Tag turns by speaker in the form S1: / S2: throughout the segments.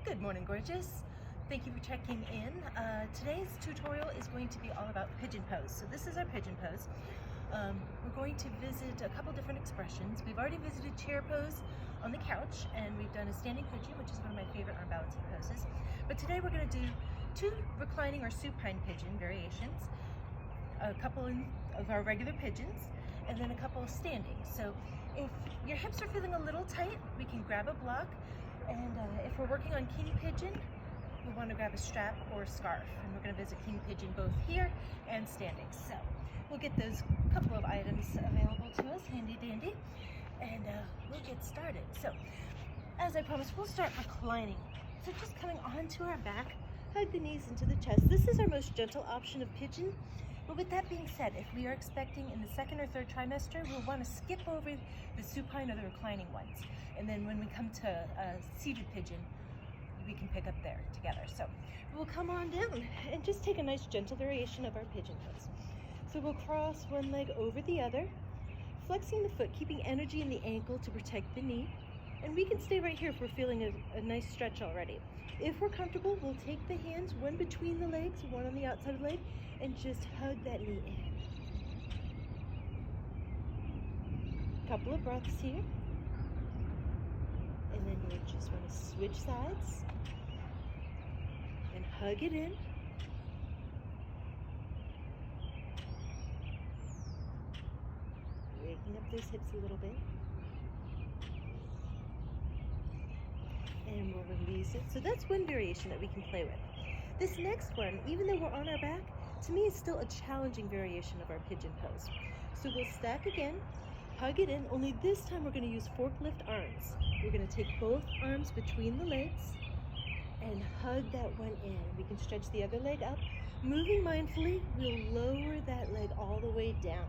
S1: Good morning, gorgeous. Thank you for checking in. Today's tutorial is going to be all about pigeon pose. So this is our pigeon pose. We're going to visit a couple different expressions. We've already visited chair pose on the couch, and we've done a standing pigeon, which is one of my favorite arm balancing poses. But today we're going to do two reclining or supine pigeon variations, a couple of our regular pigeons, and then a couple of standing. So if your hips are feeling a little tight, we can grab a block. And if we're working on king pigeon, we want to grab a strap or a scarf. And we're going to visit king pigeon both here and standing. So we'll get those couple of items available to us, handy dandy, and we'll get started. So as I promised, we'll start reclining. So just coming onto our back, hug the knees into the chest. This is our most gentle option of pigeon. But with that being said, if we are expecting in the second or third trimester, we'll want to skip over the supine or the reclining ones. And then when we come to seated pigeon, we can pick up there together. So we'll come on down and just take a nice gentle variation of our pigeon pose. So we'll cross one leg over the other, flexing the foot, keeping energy in the ankle to protect the knee. And we can stay right here if we're feeling a nice stretch already. If we're comfortable, we'll take the hands, one between the legs, one on the outside of the leg, and just hug that knee in. Couple of breaths here. And then you just want to switch sides and hug it in. Waking up those hips a little bit. And we'll release it. So that's one variation that we can play with. This next one, even though we're on our back, to me is still a challenging variation of our pigeon pose. So we'll stack again, hug it in, only this time we're going to use forklift arms. We're going to take both arms between the legs and hug that one in. We can stretch the other leg up. Moving mindfully, we'll lower that leg all the way down.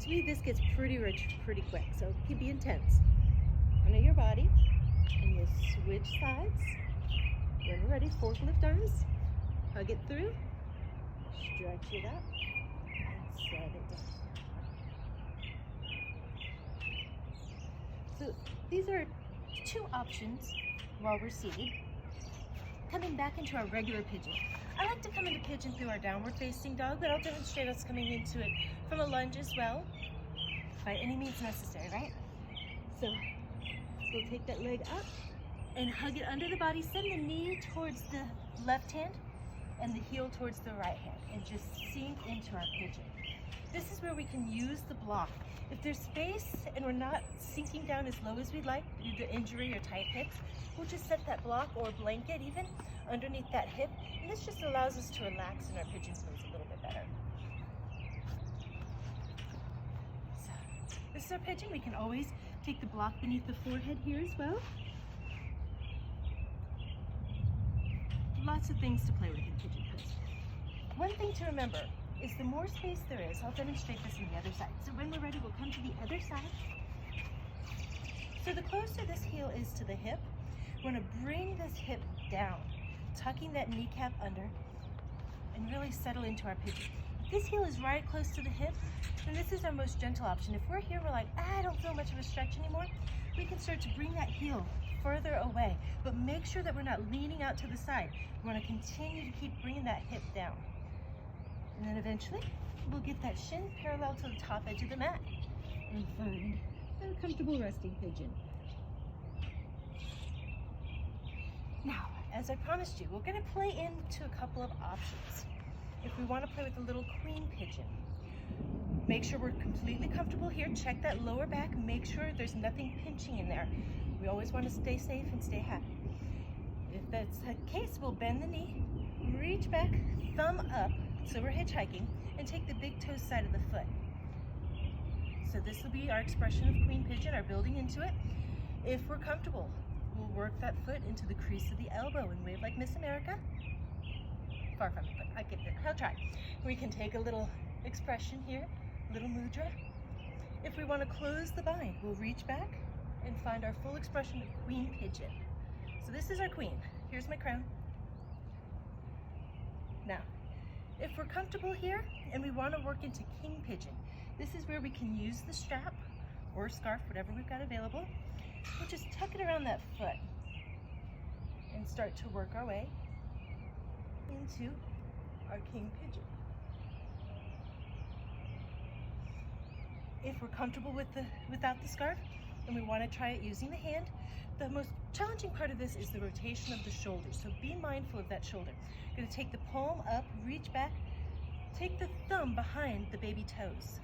S1: To me, this gets pretty rich pretty quick, so it can be intense. Under your body, and you'll switch sides. When we're ready, forklift arms, hug it through, stretch it up, and set it down. So these are two options while we're seated. Coming back into our regular pigeon. I like to come into pigeon through our downward facing dog, but I'll demonstrate us coming into it from a lunge as well, by any means necessary, right? So we'll take that leg up and hug it under the body. Send the knee towards the left hand and the heel towards the right hand, and just sink into our pigeon. This is where we can use the block. If there's space and we're not sinking down as low as we'd like due to injury or tight hips, we'll just set that block or blanket even underneath that hip, and this just allows us to relax in our pigeon pose a little bit better. So this is our pigeon. We can always take the block beneath the forehead here as well. Lots of things to play with in pigeon pose. One thing to remember is the more space there is, I'll demonstrate this on the other side. So when we're ready, we'll come to the other side. So the closer this heel is to the hip, we're going to bring this hip down, tucking that kneecap under, and really settle into our pigeon. If this heel is right close to the hip, then this is our most gentle option. If we're here, we're like, I don't feel much of a stretch anymore, we can start to bring that heel further away, but make sure that we're not leaning out to the side. We want to continue to keep bringing that hip down. And then eventually, we'll get that shin parallel to the top edge of the mat and find a comfortable resting pigeon. Now, as I promised you, we're going to play into a couple of options. If we want to play with a little queen pigeon, make sure we're completely comfortable here. Check that lower back. Make sure there's nothing pinching in there. We always want to stay safe and stay happy. If that's the case, we'll bend the knee, reach back, thumb up, so we're hitchhiking, and take the big toe side of the foot. So this will be our expression of queen pigeon, our building into it. If we're comfortable, we'll work that foot into the crease of the elbow and wave like Miss America. Far from it, but I get there. I'll try. We can take a little expression here, little mudra. If we want to close the bind, we'll reach back and find our full expression of queen pigeon. So this is our queen. Here's my crown. Now, if we're comfortable here and we want to work into king pigeon, this is where we can use the strap or scarf, whatever we've got available. We'll just tuck it around that foot and start to work our way into our king pigeon. If we're comfortable without the scarf and we want to try it using the hand, the most challenging part of this is the rotation of the shoulder. So be mindful of that shoulder. You're going to take the palm up, reach back, take the thumb behind the baby toes.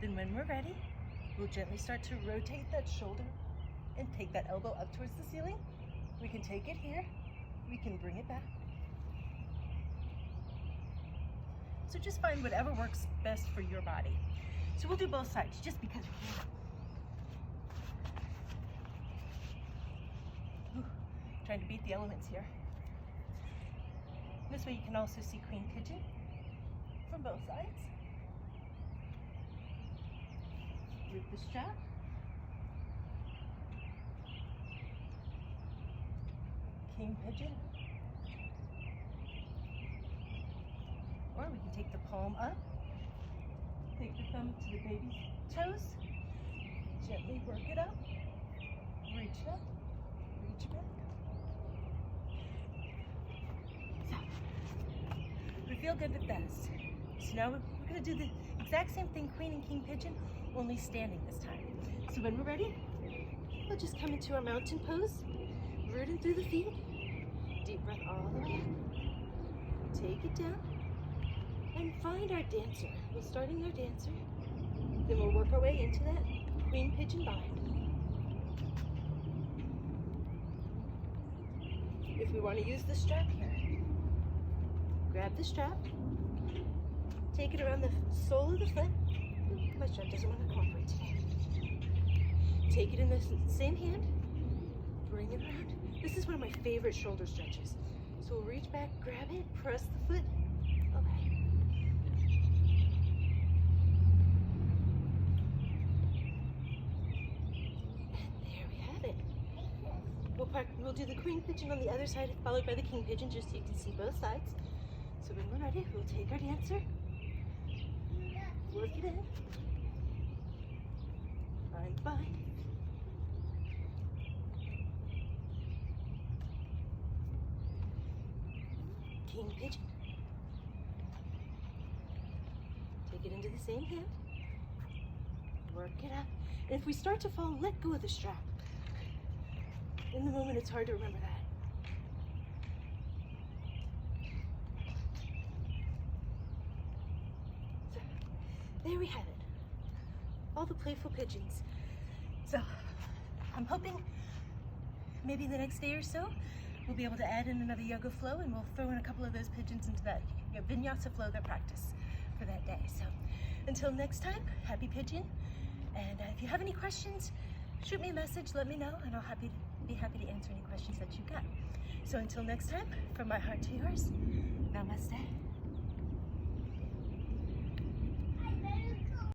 S1: Then when we're ready, we'll gently start to rotate that shoulder and take that elbow up towards the ceiling. We can take it here, we can bring it back. So just find whatever works best for your body. So we'll do both sides just because we can. Trying to beat the elements here. This way you can also see queen pigeon from both sides. With the strap. King pigeon. Or we can take the palm up, take the thumb to the baby's toes, gently work it up, reach up, reach back. So, we feel good with this. So now we're going to do the exact same thing, queen and king pigeon, only standing this time. So when we're ready, we'll just come into our mountain pose, rooting through the feet, deep breath all the way up, take it down, and find our dancer. We're starting our dancer, then we'll work our way into that queen pigeon bind. If we want to use the strap here, grab the strap, take it around the sole of the foot. My strap doesn't want to cooperate today. Take it in the same hand, bring it around. This is one of my favorite shoulder stretches. So we'll reach back, grab it, press the foot away. And there we have it. We'll do the queen pigeon on the other side, followed by the king pigeon, just so you can see both sides. So when we're ready, we'll take our dancer, work it in, bind. King pigeon. Take it into the same hand, work it up. And if we start to fall, let go of the strap. In the moment, it's hard to remember that. So, there we have it. All the playful pigeons. So, I'm hoping maybe the next day or so, we'll be able to add in another yoga flow, and we'll throw in a couple of those pigeons into that vinyasa flow, their practice for that day. So, until next time, happy pigeon. And if you have any questions, shoot me a message, let me know, and I'll be happy to answer any questions that you've got. So until next time, from my heart to yours, namaste.